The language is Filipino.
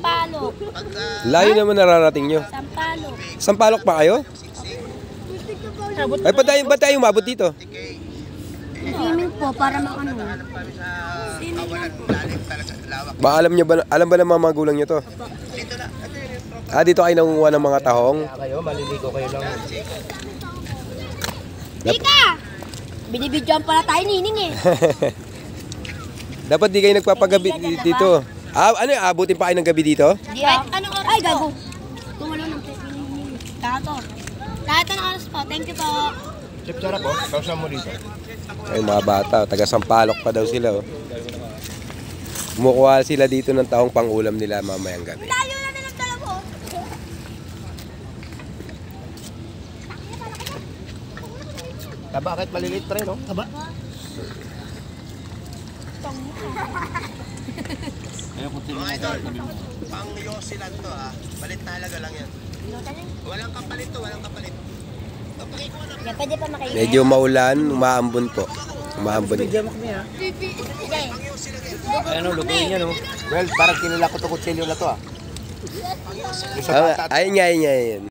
Sampalok. Layo naman nararating nyo. Sampalok. Sampalok pa kayo? Ay, ba't tayo umabot dito? Swimming po para makano. Swimming lang po. Ba, alam ba ng mga magulang nyo to? Dito kayo nangunguha ng mga tahong? Kayo, maliligo kayo lang. Tika! Binibidyoan pala tayo nining eh. Dapat di kayo nagpapagabi dito. Ano yung abutin pa kayo ng gabi dito? Anong oras ay, gago. Tumulong ng Kato. Kahit anong oras po. Thank you po. Chef, sarap po. Kausan mo dito. Ay, mga bata, taga Sampalok pa daw sila. Oh. Kumukuha sila dito ng tahong pang-ulam nila mamayang gabi. Layo na ng dala mo. Taba, kahit maliliit pa rin, no? Taba. Mga idol, pang yosi lang to ha. Balit na halaga lang yan. Walang kapalit to, walang kapalit. Pwede pa makain. Medyo maulan, umaambon po. Umaambon. Ano, lutuin niya, no? Well, parang kinula ko to kutsilyo na to, ah. Ayun nga, ayun nga, ayun.